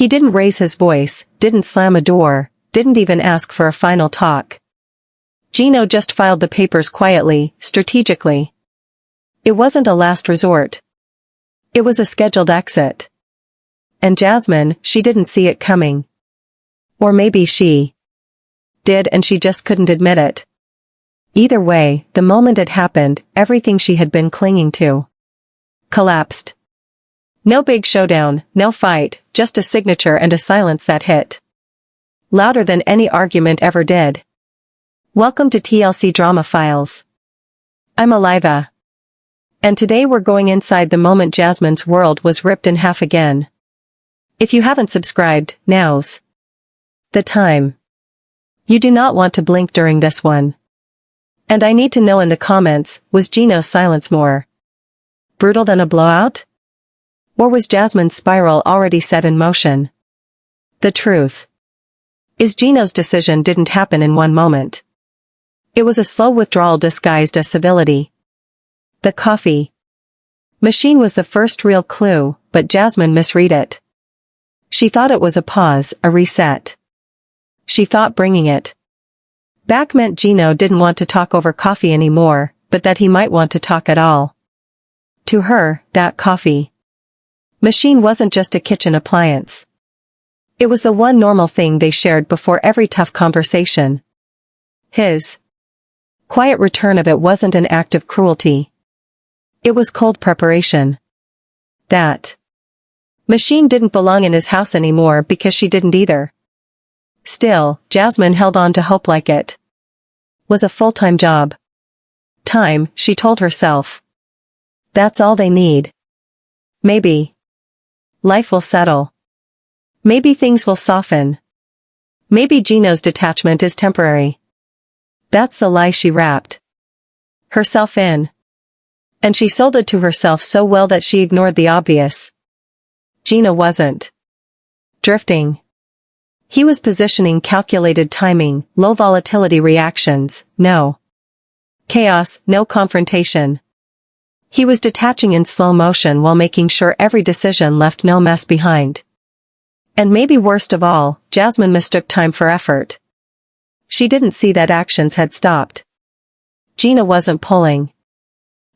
He didn't raise his voice, didn't slam a door, didn't even ask for a final talk. Gino just filed the papers quietly, strategically. It wasn't a last resort. It was a scheduled exit. And Jasmine, she didn't see it coming. Or maybe she did and she just couldn't admit it. Either way, the moment it happened, everything she had been clinging to collapsed. No big showdown, no fight, just a signature and a silence that hit louder than any argument ever did. Welcome to TLC Drama Files. I'm Aliva. And today we're going inside the moment Jasmine's world was ripped in half again. If you haven't subscribed, now's the time. You do not want to blink during this one. And I need to know in the comments, was Gino's silence more brutal than a blowout? Or was Jasmine's spiral already set in motion? The truth is Gino's decision didn't happen in one moment. It was a slow withdrawal disguised as civility. The coffee machine was the first real clue, but Jasmine misread it. She thought it was a pause, a reset. She thought bringing it back meant Gino didn't want to talk over coffee anymore, but that he might want to talk at all. To her, that coffee machine wasn't just a kitchen appliance. It was the one normal thing they shared before every tough conversation. His quiet return of it wasn't an act of cruelty. It was cold preparation. That machine didn't belong in his house anymore because she didn't either. Still, Jasmine held on to hope like it was a full-time job. Time, she told herself. That's all they need. Maybe life will settle. Maybe things will soften. Maybe Gino's detachment is temporary. That's the lie she wrapped herself in. And she sold it to herself so well that she ignored the obvious. Gino wasn't drifting. He was positioning, calculated timing, low volatility reactions, no chaos, no confrontation. He was detaching in slow motion while making sure every decision left no mess behind. And maybe worst of all, Jasmine mistook time for effort. She didn't see that actions had stopped. Gino wasn't pulling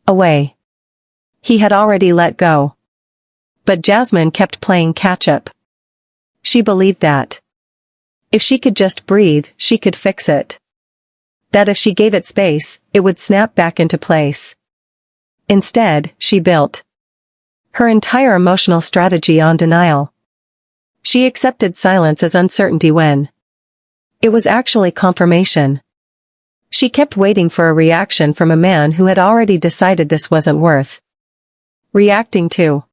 away. He had already let go. But Jasmine kept playing catch-up. She believed that if she could just breathe, she could fix it. That if she gave it space, it would snap back into place. Instead, she built her entire emotional strategy on denial. She accepted silence as uncertainty when it was actually confirmation. She kept waiting for a reaction from a man who had already decided this wasn't worth reacting to.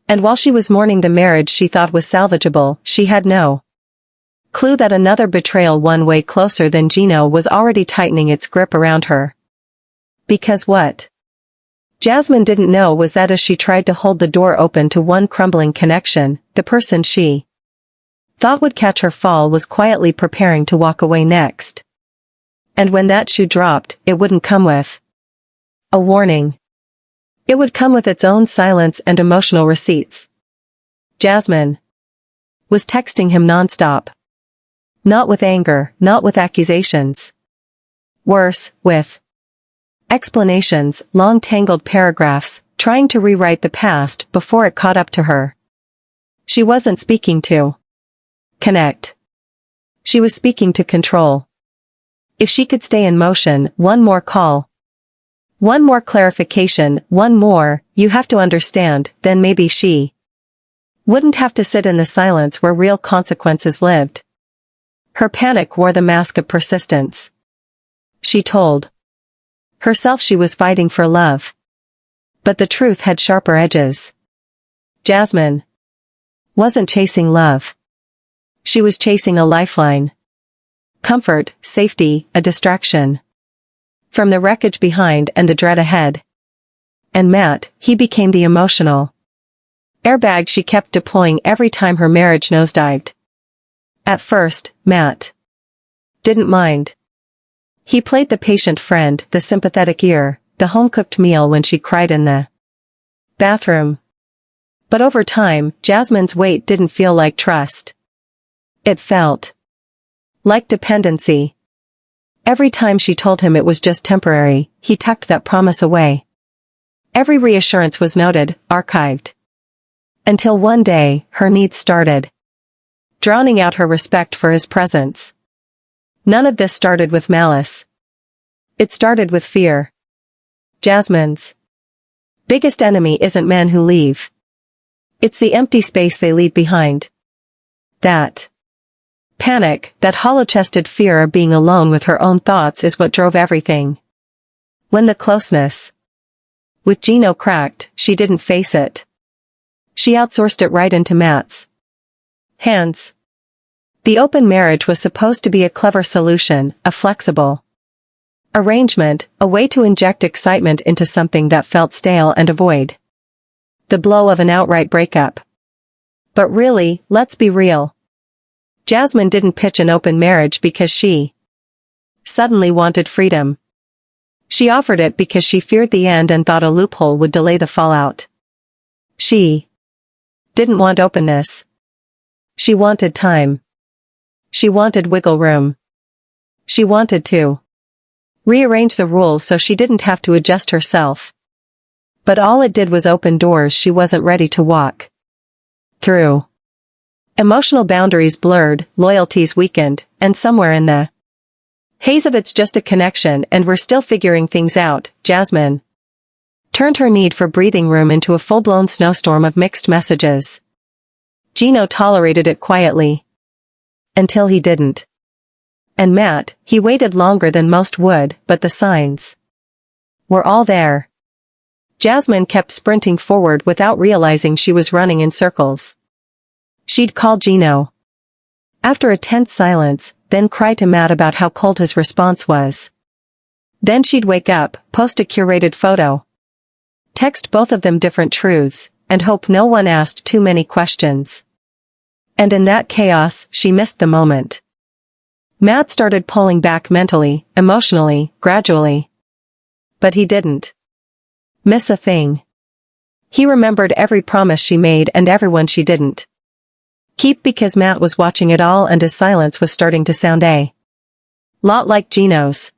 And while she was mourning the marriage she thought was salvageable, she had no clue that another betrayal one way closer than Gino was already tightening its grip around her. Because what Jasmine didn't know was that as she tried to hold the door open to one crumbling connection, the person she thought would catch her fall was quietly preparing to walk away next. And when that shoe dropped, it wouldn't come with a warning. It would come with its own silence and emotional receipts. Jasmine was texting him nonstop. Not with anger, not with accusations. Worse, with explanations, long tangled paragraphs, trying to rewrite the past before it caught up to her. She wasn't speaking to connect. She was speaking to control. If she could stay in motion, one more call, one more clarification, one more, you have to understand, then maybe she wouldn't have to sit in the silence where real consequences lived. Her panic wore the mask of persistence. She told herself she was fighting for love. But the truth had sharper edges. Jasmine wasn't chasing love. She was chasing a lifeline. Comfort, safety, a distraction from the wreckage behind and the dread ahead. And Matt, he became the emotional airbag she kept deploying every time her marriage nosedived. At first, Matt didn't mind. He played the patient friend, the sympathetic ear, the home-cooked meal when she cried in the bathroom. But over time, Jasmine's weight didn't feel like trust. It felt like dependency. Every time she told him it was just temporary, he tucked that promise away. Every reassurance was noted, archived. Until one day, her needs started drowning out her respect for his presence. None of this started with malice. It started with fear. Jasmine's biggest enemy isn't men who leave. It's the empty space they leave behind. That panic, that hollow-chested fear of being alone with her own thoughts is what drove everything. When the closeness with Gino cracked, she didn't face it. She outsourced it right into Matt's hands. The open marriage was supposed to be a clever solution, a flexible arrangement, a way to inject excitement into something that felt stale and avoid the blow of an outright breakup. But really, let's be real. Jasmine didn't pitch an open marriage because she suddenly wanted freedom. She offered it because she feared the end and thought a loophole would delay the fallout. She didn't want openness. She wanted time. She wanted wiggle room. She wanted to rearrange the rules so she didn't have to adjust herself. But all it did was open doors she wasn't ready to walk through. Emotional boundaries blurred, loyalties weakened, and somewhere in the haze of it's just a connection and we're still figuring things out, Jasmine turned her need for breathing room into a full-blown snowstorm of mixed messages. Gino tolerated it quietly. Until he didn't. And Matt, he waited longer than most would, but the signs were all there. Jasmine kept sprinting forward without realizing she was running in circles. She'd call Gino after a tense silence, then cry to Matt about how cold his response was. Then she'd wake up, post a curated photo, text both of them different truths, and hope no one asked too many questions. And in that chaos, she missed the moment. Matt started pulling back mentally, emotionally, gradually. But he didn't miss a thing. He remembered every promise she made and everyone she didn't keep because Matt was watching it all and his silence was starting to sound a lot like Gino's.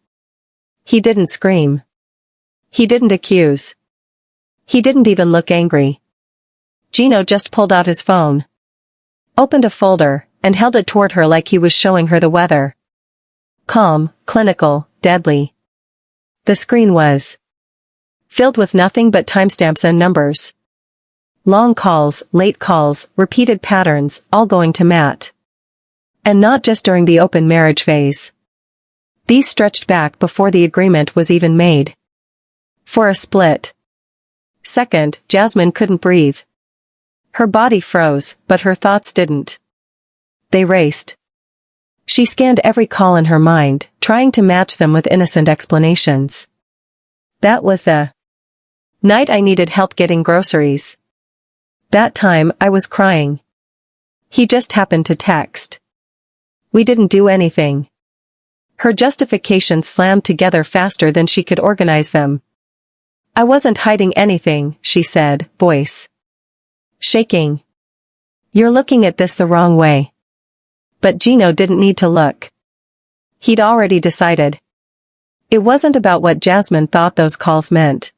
He didn't scream. He didn't accuse. He didn't even look angry. Gino just pulled out his phone, opened a folder, and held it toward her like he was showing her the weather. Calm, clinical, deadly. The screen was filled with nothing but timestamps and numbers. Long calls, late calls, repeated patterns, all going to Matt. And not just during the open marriage phase. These stretched back before the agreement was even made. For a split second, Jasmine couldn't breathe. Her body froze, but her thoughts didn't. They raced. She scanned every call in her mind, trying to match them with innocent explanations. That was the night I needed help getting groceries. That time, I was crying. He just happened to text. We didn't do anything. Her justifications slammed together faster than she could organize them. I wasn't hiding anything, she said, voice shaking. You're looking at this the wrong way. But Gino didn't need to look. He'd already decided. It wasn't about what Jasmine thought those calls meant.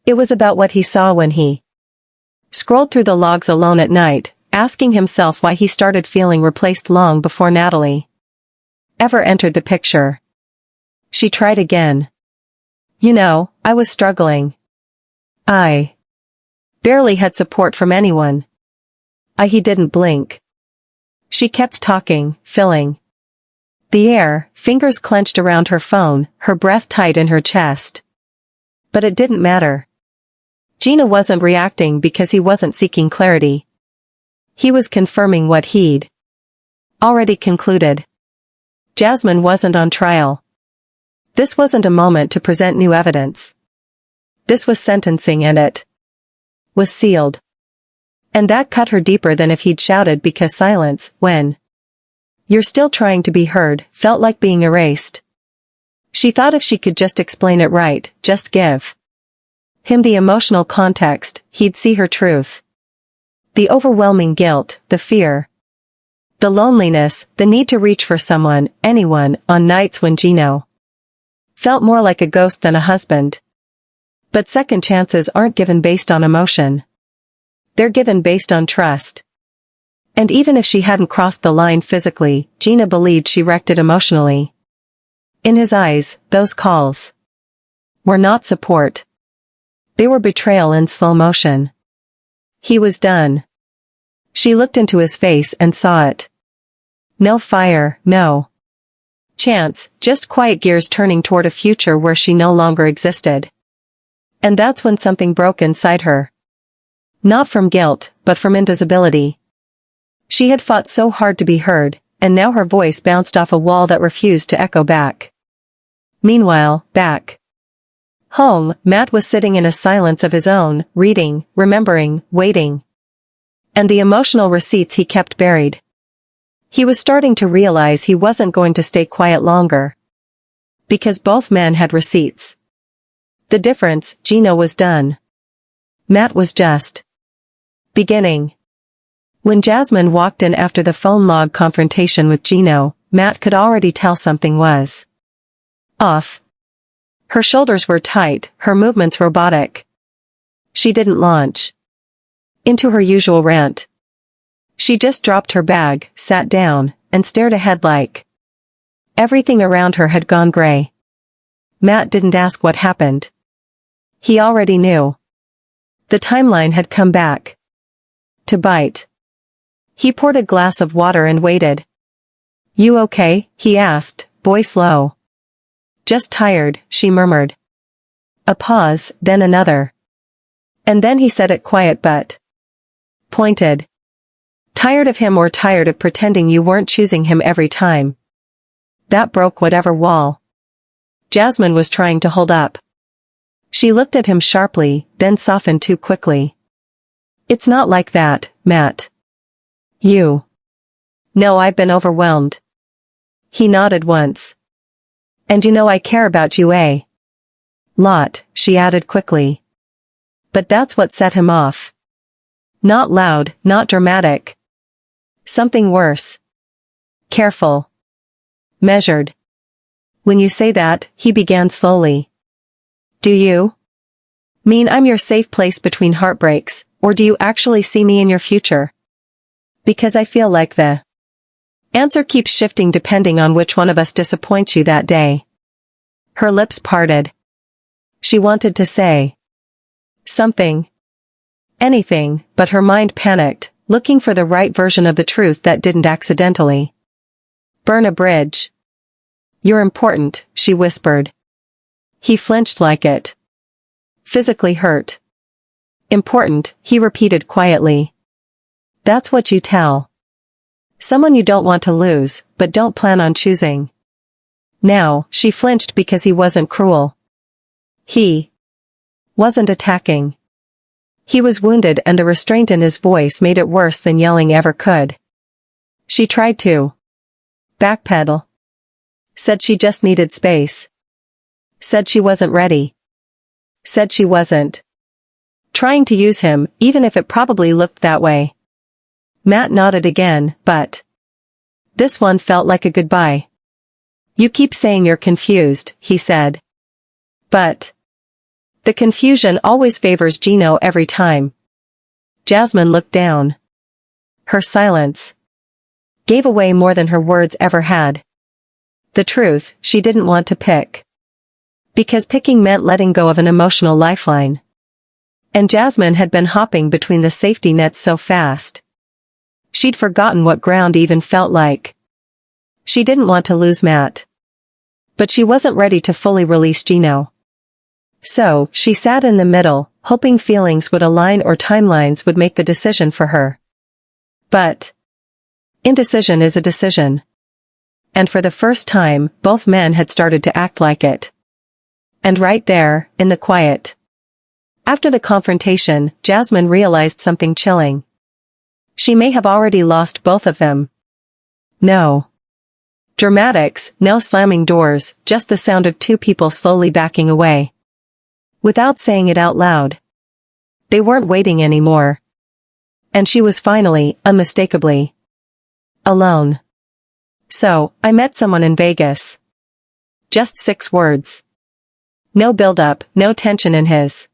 It was about what he saw when he scrolled through the logs alone at night, asking himself why he started feeling replaced long before Natalie ever entered the picture. She tried again. You know, I was struggling. I barely had support from anyone. He didn't blink. She kept talking, filling the air, fingers clenched around her phone, her breath tight in her chest. But it didn't matter. Gino wasn't reacting because he wasn't seeking clarity. He was confirming what he'd already concluded. Jasmine wasn't on trial. This wasn't a moment to present new evidence. This was sentencing and it was sealed. And that cut her deeper than if he'd shouted because silence, when you're still trying to be heard, felt like being erased. She thought if she could just explain it right, just give him the emotional context, he'd see her truth. The overwhelming guilt, the fear. The loneliness, the need to reach for someone, anyone, on nights when Gino felt more like a ghost than a husband. But second chances aren't given based on emotion. They're given based on trust. And even if she hadn't crossed the line physically, Gina believed she wrecked it emotionally. In his eyes, those calls were not support. They were betrayal in slow motion. He was done. She looked into his face and saw it. No fire, no chance, just quiet gears turning toward a future where she no longer existed. And that's when something broke inside her. Not from guilt, but from invisibility. She had fought so hard to be heard, and now her voice bounced off a wall that refused to echo back. Meanwhile, back home, Matt was sitting in a silence of his own, reading, remembering, waiting. And the emotional receipts he kept buried. He was starting to realize he wasn't going to stay quiet longer. Because both men had receipts. The difference, Gino was done. Matt was just beginning. When Jasmine walked in after the phone log confrontation with Gino, Matt could already tell something was off. Her shoulders were tight, her movements robotic. She didn't launch into her usual rant. She just dropped her bag, sat down, and stared ahead like everything around her had gone gray. Matt didn't ask what happened. He already knew. The timeline had come back to bite. He poured a glass of water and waited. "You okay?" he asked, voice low. "Just tired," she murmured. A pause, then another. And then he said it quiet but pointed. "Tired of him or tired of pretending you weren't choosing him every time?" That broke whatever wall Jasmine was trying to hold up. She looked at him sharply, then softened too quickly. "It's not like that, Matt. You know I've been overwhelmed." He nodded once. "And you know I care about you a lot," she added quickly. But that's what set him off. Not loud, not dramatic. Something worse. Careful. Measured. "When you say that," he began slowly. "Do you mean I'm your safe place between heartbreaks, or do you actually see me in your future? Because I feel like the answer keeps shifting depending on which one of us disappoints you that day." Her lips parted. She wanted to say something, anything, but her mind panicked, looking for the right version of the truth that didn't accidentally burn a bridge. "You're important," she whispered. He flinched like it. Physically hurt. "Important," he repeated quietly. "That's what you tell someone you don't want to lose, but don't plan on choosing." Now, she flinched because he wasn't cruel. He wasn't attacking. He was wounded, and the restraint in his voice made it worse than yelling ever could. She tried to backpedal. Said she just needed space. Said she wasn't ready. Said she wasn't trying to use him, even if it probably looked that way. Matt nodded again, but this one felt like a goodbye. "You keep saying you're confused," he said. "But the confusion always favors Gino every time." Jasmine looked down. Her silence gave away more than her words ever had. The truth, she didn't want to pick. Because picking meant letting go of an emotional lifeline. And Jasmine had been hopping between the safety nets so fast. She'd forgotten what ground even felt like. She didn't want to lose Matt. But she wasn't ready to fully release Gino. So, she sat in the middle, hoping feelings would align or timelines would make the decision for her. But indecision is a decision. And for the first time, both men had started to act like it. And right there, in the quiet. After the confrontation, Jasmine realized something chilling. She may have already lost both of them. No dramatics, no slamming doors, just the sound of two people slowly backing away. Without saying it out loud. They weren't waiting anymore. And she was finally, unmistakably, alone. So, I met someone in Vegas. Just 6 words. No build-up, no tension in his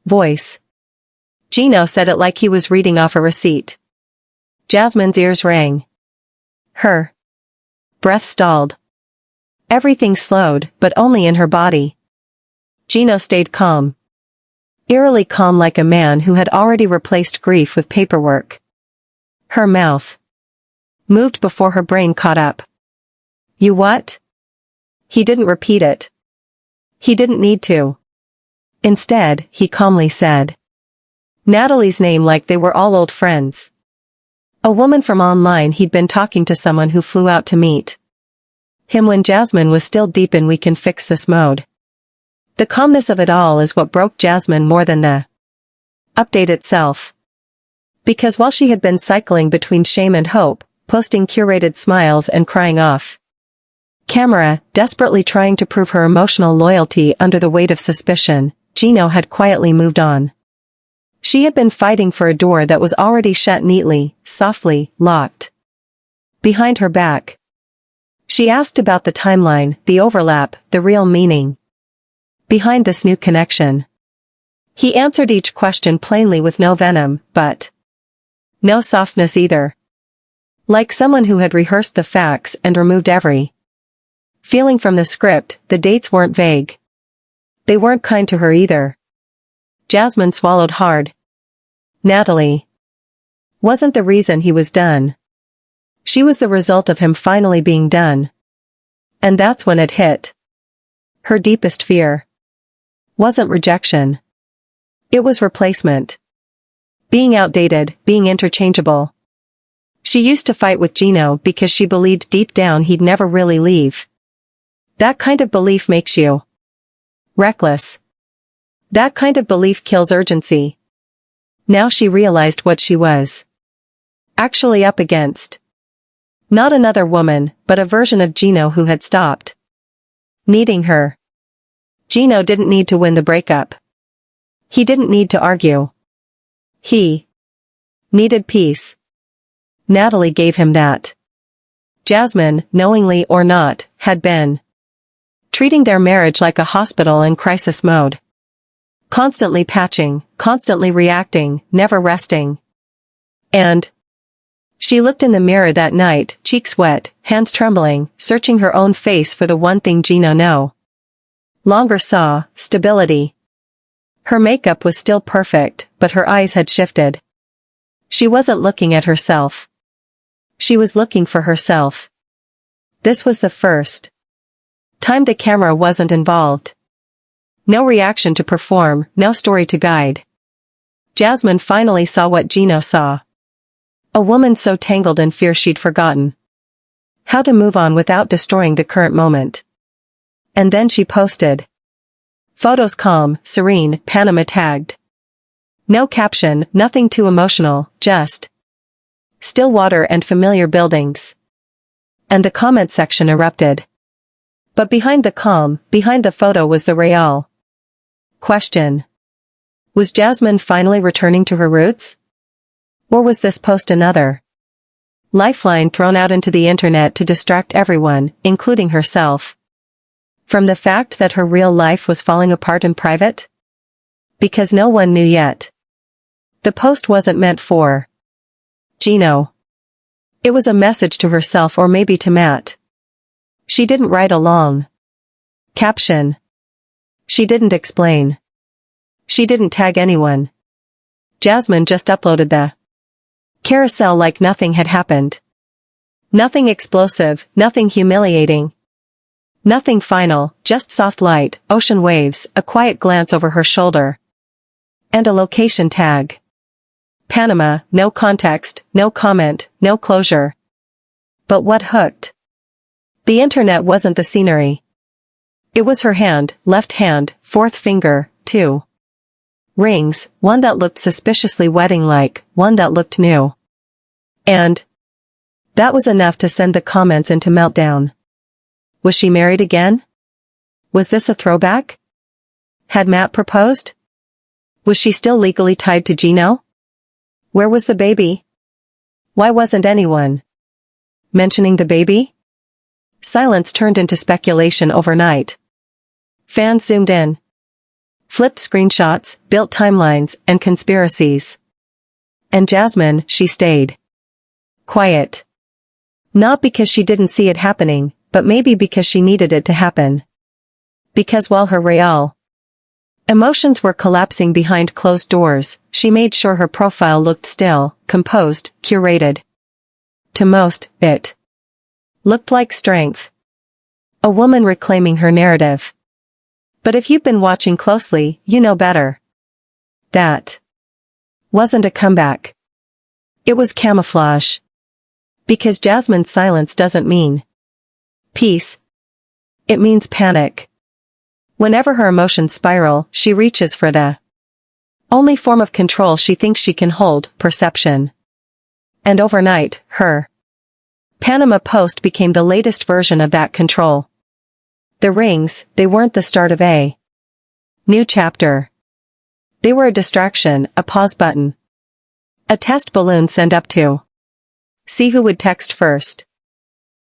voice. Gino said it like he was reading off a receipt. Jasmine's ears rang. Her breath stalled. Everything slowed, but only in her body. Gino stayed calm. Eerily calm, like a man who had already replaced grief with paperwork. Her mouth moved before her brain caught up. You what? He didn't repeat it. He didn't need to. Instead, he calmly said Natalie's name, like they were all old friends. A woman from online he'd been talking to, someone who flew out to meet him when Jasmine was still deep in "we can fix this" mode. The calmness of it all is what broke Jasmine more than the update itself. Because while she had been cycling between shame and hope, posting curated smiles and crying off camera, desperately trying to prove her emotional loyalty under the weight of suspicion, Gino had quietly moved on. She had been fighting for a door that was already shut neatly, softly, locked behind her back. She asked about the timeline, the overlap, the real meaning behind this new connection. He answered each question plainly, with no venom, but no softness either. Like someone who had rehearsed the facts and removed every feeling from the script. The dates weren't vague. They weren't kind to her either. Jasmine swallowed hard. Natalie wasn't the reason he was done. She was the result of him finally being done. And that's when it hit. Her deepest fear wasn't rejection. It was replacement. Being outdated, being interchangeable. She used to fight with Gino because she believed deep down he'd never really leave. That kind of belief makes you reckless. That kind of belief kills urgency. Now she realized what she was actually up against. Not another woman, but a version of Gino who had stopped needing her. Gino didn't need to win the breakup. He didn't need to argue. He needed peace. Natalie gave him that. Jasmine, knowingly or not, had been treating their marriage like a hospital in crisis mode. Constantly patching, constantly reacting, never resting. And she looked in the mirror that night, cheeks wet, hands trembling, searching her own face for the one thing Gino no longer saw: stability. Her makeup was still perfect, but her eyes had shifted. She wasn't looking at herself. She was looking for herself. This was the first time the camera wasn't involved. No reaction to perform, no story to guide. Jasmine finally saw what Gino saw. A woman so tangled in fear she'd forgotten how to move on without destroying the current moment. And then she posted photos, calm, serene, Panama tagged. No caption, nothing too emotional, just still water and familiar buildings. And the comment section erupted. But behind the calm, behind the photo, was the real question. Was Jasmine finally returning to her roots? Or was this post another lifeline thrown out into the internet to distract everyone, including herself, from the fact that her real life was falling apart in private? Because no one knew yet. The post wasn't meant for Gino. It was a message to herself, or maybe to Matt. She didn't write a long caption. She didn't explain. She didn't tag anyone. Jasmine just uploaded the carousel like nothing had happened. Nothing explosive, nothing humiliating. Nothing final, just soft light, ocean waves, a quiet glance over her shoulder. And a location tag. Panama, no context, no comment, no closure. But what hooked the internet wasn't the scenery. It was her hand, left hand, fourth finger, 2 rings, one that looked suspiciously wedding-like, one that looked new. And that was enough to send the comments into meltdown. Was she married again? Was this a throwback? Had Matt proposed? Was she still legally tied to Gino? Where was the baby? Why wasn't anyone mentioning the baby? Silence turned into speculation overnight. Fans zoomed in, flipped screenshots, built timelines, and conspiracies. And Jasmine, she stayed quiet. Not because she didn't see it happening, but maybe because she needed it to happen. Because while her real emotions were collapsing behind closed doors, she made sure her profile looked still, composed, curated. To most, it looked like strength. A woman reclaiming her narrative. But if you've been watching closely, you know better. That wasn't a comeback. It was camouflage. Because Jasmine's silence doesn't mean peace. It means panic. Whenever her emotions spiral, she reaches for the only form of control she thinks she can hold, perception. And overnight, her Panama Post became the latest version of that control. The rings, they weren't the start of a new chapter. They were a distraction, a pause button. A test balloon sent up to see who would text first.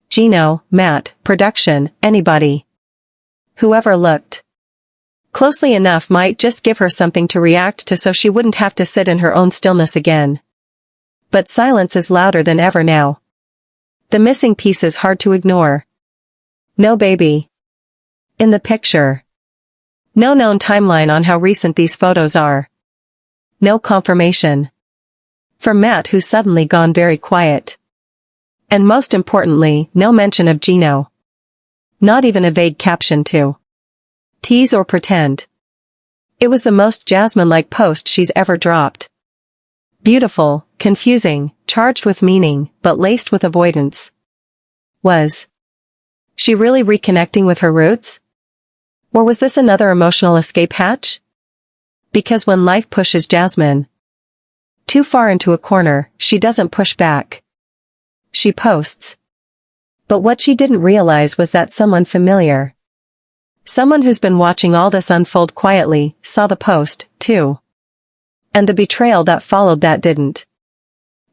Gino, Matt, production, anybody. Whoever looked closely enough might just give her something to react to so she wouldn't have to sit in her own stillness again. But silence is louder than ever now. The missing piece is hard to ignore. No baby in the picture. No known timeline on how recent these photos are. No confirmation from Matt, who's suddenly gone very quiet. And most importantly, no mention of Gino. Not even a vague caption to tease or pretend. It was the most Jasmine-like post she's ever dropped. Beautiful, confusing, charged with meaning, but laced with avoidance. Was she really reconnecting with her roots? Or was this another emotional escape hatch? Because when life pushes Jasmine too far into a corner, she doesn't push back. She posts. But what she didn't realize was that someone familiar, someone who's been watching all this unfold quietly, saw the post, too. And the betrayal that followed that didn't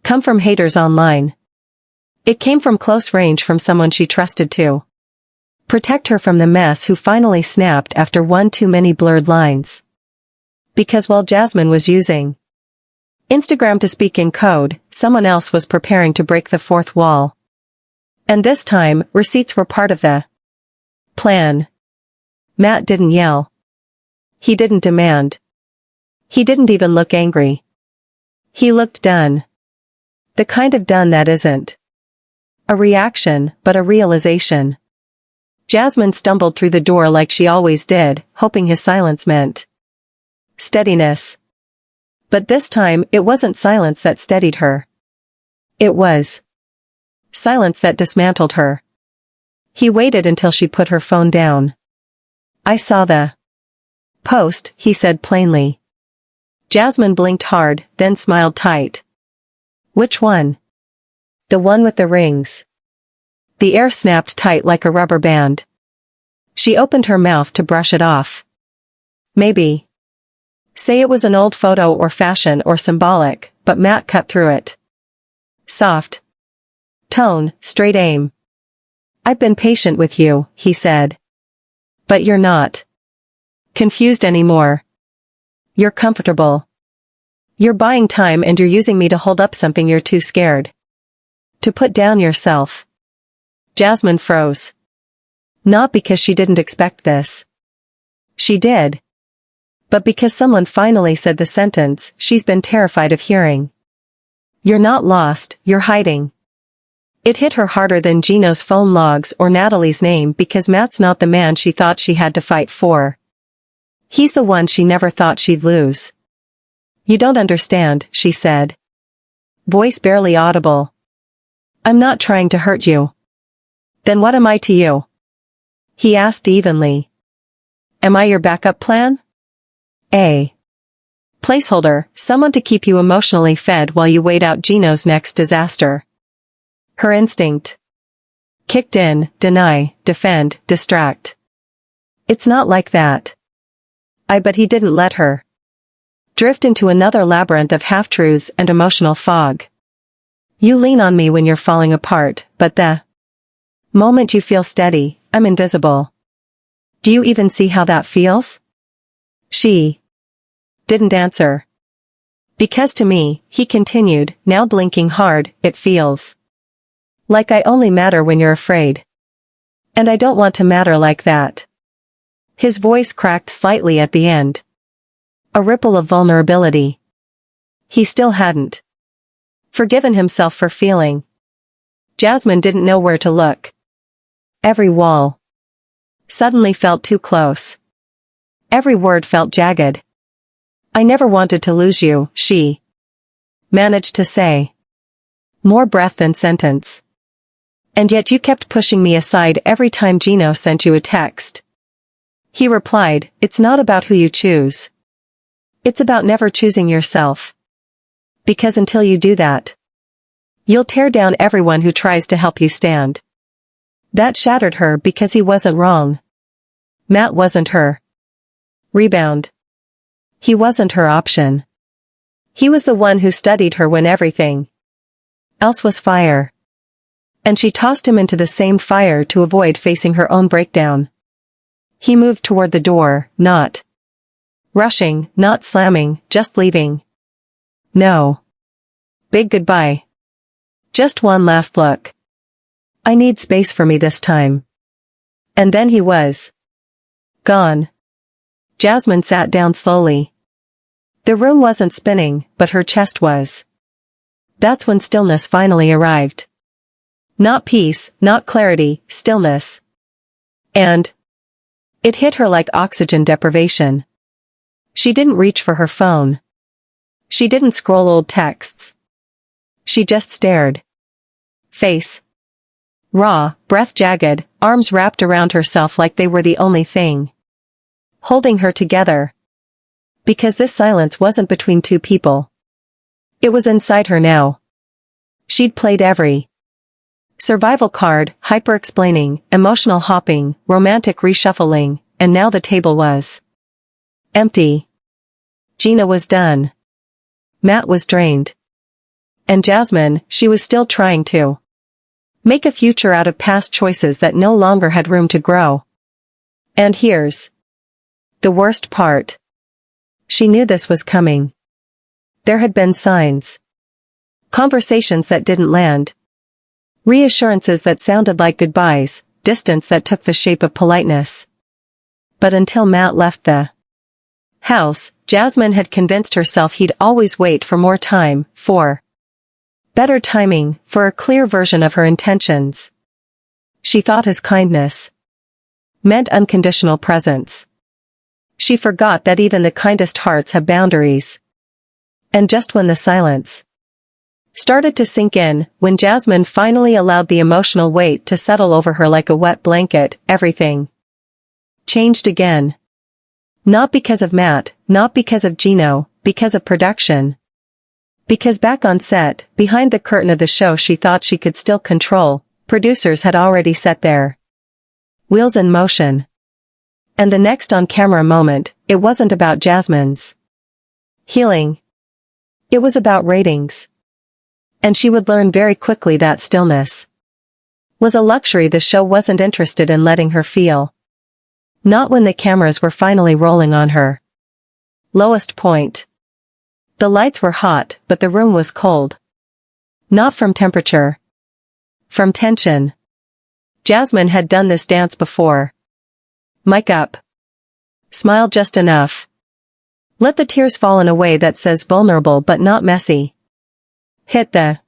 come from haters online. It came from close range, from someone she trusted to protect her from the mess, who finally snapped after one too many blurred lines. Because while Jasmine was using Instagram to speak in code, someone else was preparing to break the fourth wall. And this time, receipts were part of the plan. Matt didn't yell. He didn't demand. He didn't even look angry. He looked done. The kind of done that isn't a reaction, but a realization. Jasmine stumbled through the door like she always did, hoping his silence meant steadiness. But this time, it wasn't silence that steadied her. It was silence that dismantled her. He waited until she put her phone down. I saw the post, he said plainly. Jasmine blinked hard, then smiled tight. Which one? The one with the rings. The air snapped tight like a rubber band. She opened her mouth to brush it off. Maybe say it was an old photo or fashion or symbolic, but Matt cut through it. Soft tone, straight aim. I've been patient with you, he said. But you're not confused anymore. You're comfortable. You're buying time, and you're using me to hold up something you're too scared to put down yourself. Jasmine froze. Not because she didn't expect this. She did. But because someone finally said the sentence she's been terrified of hearing. You're not lost, you're hiding. It hit her harder than Gino's phone logs or Natalie's name, because Matt's not the man she thought she had to fight for. He's the one she never thought she'd lose. You don't understand, she said. Voice barely audible. I'm not trying to hurt you. Then what am I to you? He asked evenly. Am I your backup plan? A placeholder, someone to keep you emotionally fed while you wait out Gino's next disaster. Her instinct kicked in: deny, defend, distract. It's not like that. But he didn't let her drift into another labyrinth of half-truths and emotional fog. You lean on me when you're falling apart, but the moment you feel steady, I'm invisible. Do you even see how that feels? She didn't answer. Because to me, he continued, now blinking hard, it feels like I only matter when you're afraid. And I don't want to matter like that. His voice cracked slightly at the end. A ripple of vulnerability. He still hadn't forgiven himself for feeling. Jasmine didn't know where to look. Every wall suddenly felt too close. Every word felt jagged. I never wanted to lose you, she managed to say. More breath than sentence. And yet you kept pushing me aside every time Gino sent you a text. He replied, it's not about who you choose. It's about never choosing yourself. Because until you do that, you'll tear down everyone who tries to help you stand. That shattered her because he wasn't wrong. Matt wasn't her rebound. He wasn't her option. He was the one who studied her when everything else was fire. And she tossed him into the same fire to avoid facing her own breakdown. He moved toward the door, not rushing, not slamming, just leaving. No. Big goodbye. Just one last look. I need space for me this time. And then he was gone. Jasmine sat down slowly. The room wasn't spinning, but her chest was. That's when stillness finally arrived. Not peace, not clarity, stillness. And it hit her like oxygen deprivation. She didn't reach for her phone. She didn't scroll old texts. She just stared. Face raw, breath jagged, arms wrapped around herself like they were the only thing holding her together. Because this silence wasn't between two people. It was inside her now. She'd played every survival card, hyper-explaining, emotional hopping, romantic reshuffling, and now the table was empty. Gina was done. Matt was drained. And Jasmine, she was still trying to make a future out of past choices that no longer had room to grow. And here's the worst part. She knew this was coming. There had been signs. Conversations that didn't land. Reassurances that sounded like goodbyes, distance that took the shape of politeness. But until Matt left the house, Jasmine had convinced herself he'd always wait for more time, for better timing, for a clear version of her intentions. She thought his kindness meant unconditional presence. She forgot that even the kindest hearts have boundaries. And just when the silence started to sink in, when Jasmine finally allowed the emotional weight to settle over her like a wet blanket, everything changed again. Not because of Matt, not because of Gino, because of production. Because back on set, behind the curtain of the show she thought she could still control, producers had already set their wheels in motion. And the next on-camera moment, it wasn't about Jasmine's healing. It was about ratings. And she would learn very quickly that stillness was a luxury the show wasn't interested in letting her feel. Not when the cameras were finally rolling on her lowest point. The lights were hot, but the room was cold. Not from temperature. From tension. Jasmine had done this dance before. Mic up. Smile just enough. Let the tears fall in a way that says vulnerable but not messy. Hit the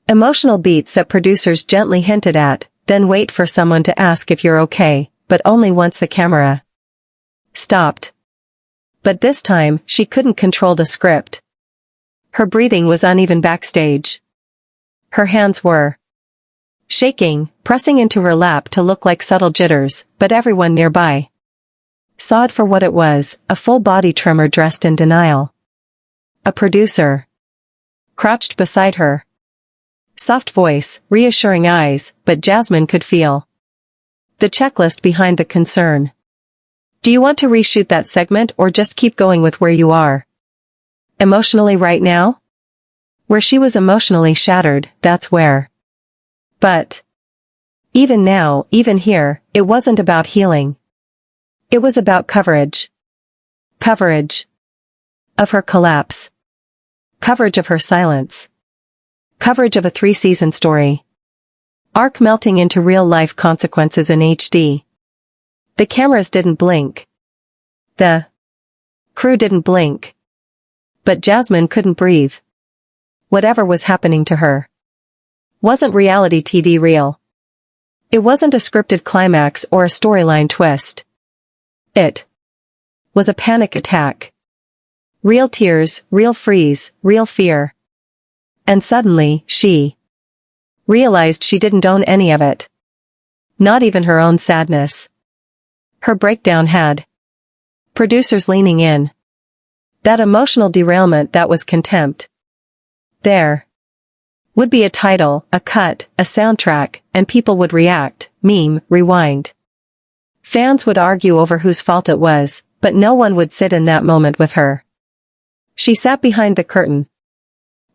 emotional beats that producers gently hinted at, then wait for someone to ask if you're okay, but only once the camera stopped. But this time, she couldn't control the script. Her breathing was uneven backstage. Her hands were shaking, pressing into her lap to look like subtle jitters, but everyone nearby saw it for what it was, a full-body tremor dressed in denial. A producer crouched beside her. Soft voice, reassuring eyes, but Jasmine could feel the checklist behind the concern. Do you want to reshoot that segment or just keep going with where you are? Emotionally right now? Where she was emotionally shattered, that's where. But even now, even here, it wasn't about healing. It was about coverage. Coverage of her collapse. Coverage of her silence. Coverage of a 3-season story. Arc melting into real-life consequences in HD. The cameras didn't blink. The crew didn't blink. But Jasmine couldn't breathe. Whatever was happening to her wasn't reality TV real. It wasn't a scripted climax or a storyline twist. It was a panic attack. Real tears, real freeze, real fear. And suddenly, she realized she didn't own any of it. Not even her own sadness. Her breakdown had producers leaning in. That emotional derailment that was contempt. There would be a title, a cut, a soundtrack, and people would react, meme, rewind. Fans would argue over whose fault it was, but no one would sit in that moment with her. She sat behind the curtain,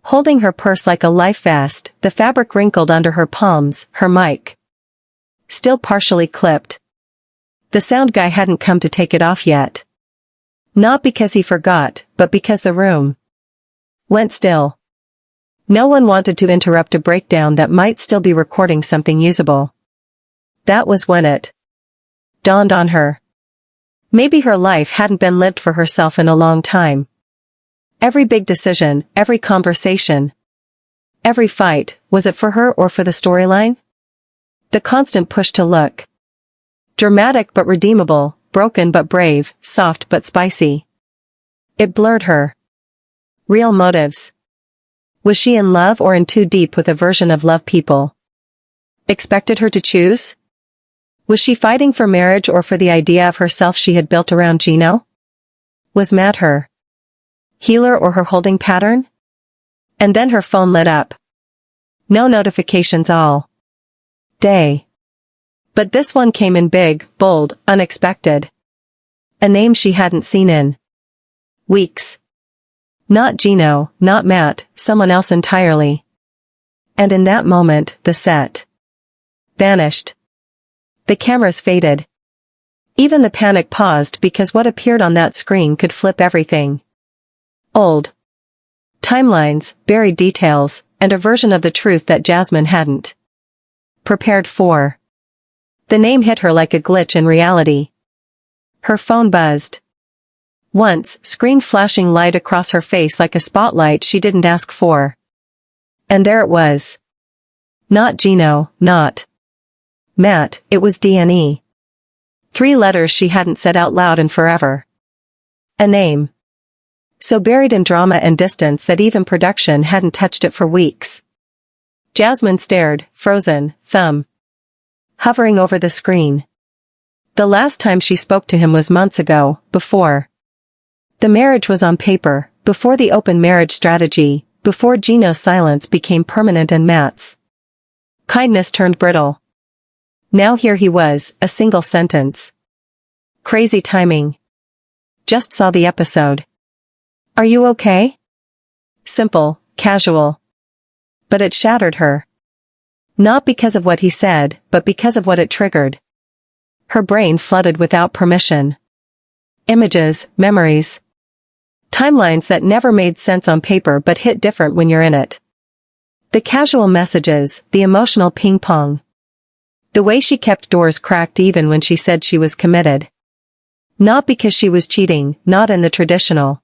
holding her purse like a life vest, the fabric wrinkled under her palms, her mic still partially clipped. The sound guy hadn't come to take it off yet. Not because he forgot, but because the room went still. No one wanted to interrupt a breakdown that might still be recording something usable. That was when it dawned on her. Maybe her life hadn't been lived for herself in a long time. Every big decision, every conversation, every fight, was it for her or for the storyline? The constant push to look dramatic but redeemable, broken but brave, soft but spicy. It blurred her real motives. Was she in love or in too deep with a version of love people expected her to choose? Was she fighting for marriage or for the idea of herself she had built around Gino? Was Matt her healer or her holding pattern? And then her phone lit up. No notifications all day. But this one came in big, bold, unexpected. A name she hadn't seen in weeks. Not Gino, not Matt, someone else entirely. And in that moment, the set vanished. The cameras faded. Even the panic paused because what appeared on that screen could flip everything. Old timelines, buried details, and a version of the truth that Jasmine hadn't prepared for. The name hit her like a glitch in reality. Her phone buzzed. Once, screen flashing light across her face like a spotlight she didn't ask for. And there it was. Not Gino, not Matt, it was D&E. 3 letters she hadn't said out loud in forever. A name so buried in drama and distance that even production hadn't touched it for weeks. Jasmine stared, frozen, thumb hovering over the screen. The last time she spoke to him was months ago, before the marriage was on paper, before the open marriage strategy, before Gino's silence became permanent and Matt's kindness turned brittle. Now here he was, a single sentence. Crazy timing. Just saw the episode. Are you okay? Simple, casual. But it shattered her. Not because of what he said, but because of what it triggered. Her brain flooded without permission. Images, memories. Timelines that never made sense on paper but hit different when you're in it. The casual messages, the emotional ping-pong. The way she kept doors cracked even when she said she was committed. Not because she was cheating, not in the traditional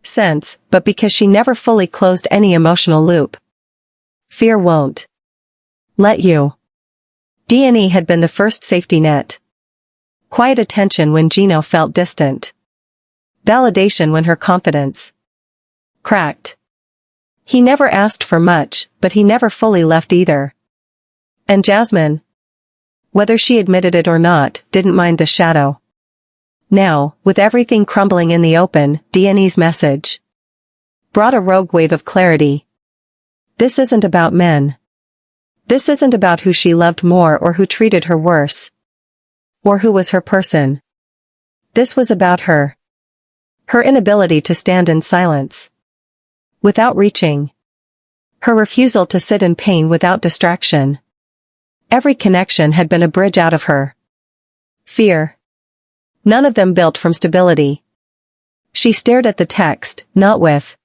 sense, but because she never fully closed any emotional loop. Fear won't let you. D&E had been the first safety net. Quiet attention when Gino felt distant. Validation when her confidence cracked. He never asked for much, but he never fully left either. And Jasmine, whether she admitted it or not, didn't mind the shadow. Now, with everything crumbling in the open, D&E's message brought a rogue wave of clarity. This isn't about men. This isn't about who she loved more or who treated her worse. Or who was her person. This was about her. Her inability to stand in silence without reaching. Her refusal to sit in pain without distraction. Every connection had been a bridge out of her. Fear. None of them built from stability. She stared at the text, not with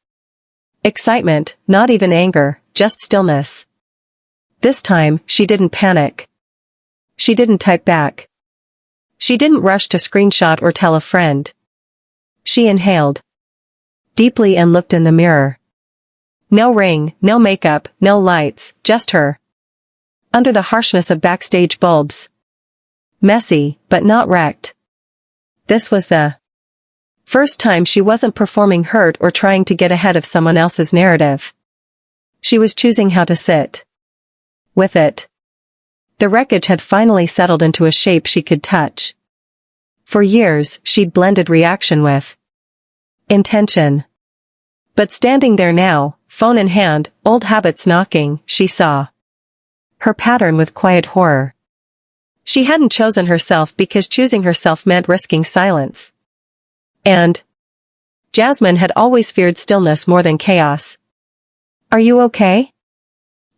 excitement, not even anger, just stillness. This time, she didn't panic. She didn't type back. She didn't rush to screenshot or tell a friend. She inhaled deeply and looked in the mirror. No ring, no makeup, no lights, just her. Under the harshness of backstage bulbs. Messy, but not wrecked. This was the first time she wasn't performing hurt or trying to get ahead of someone else's narrative. She was choosing how to sit with it. The wreckage had finally settled into a shape she could touch. For years, she'd blended reaction with intention. But standing there now, phone in hand, old habits knocking, she saw her pattern with quiet horror. She hadn't chosen herself because choosing herself meant risking silence. And Jasmine had always feared stillness more than chaos. Are you okay?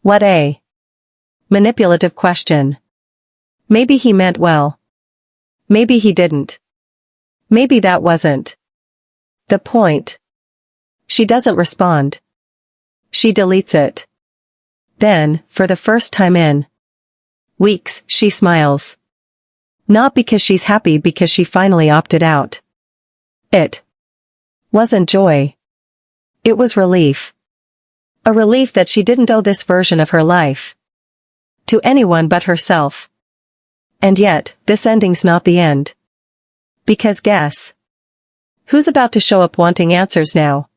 What a manipulative question. Maybe he meant well. Maybe he didn't. Maybe that wasn't the point. She doesn't respond. She deletes it. Then, for the first time in weeks, she smiles. Not because she's happy, because she finally opted out. It wasn't joy. It was relief. A relief that she didn't owe this version of her life to anyone but herself. And yet, this ending's not the end. Because guess who's about to show up wanting answers now?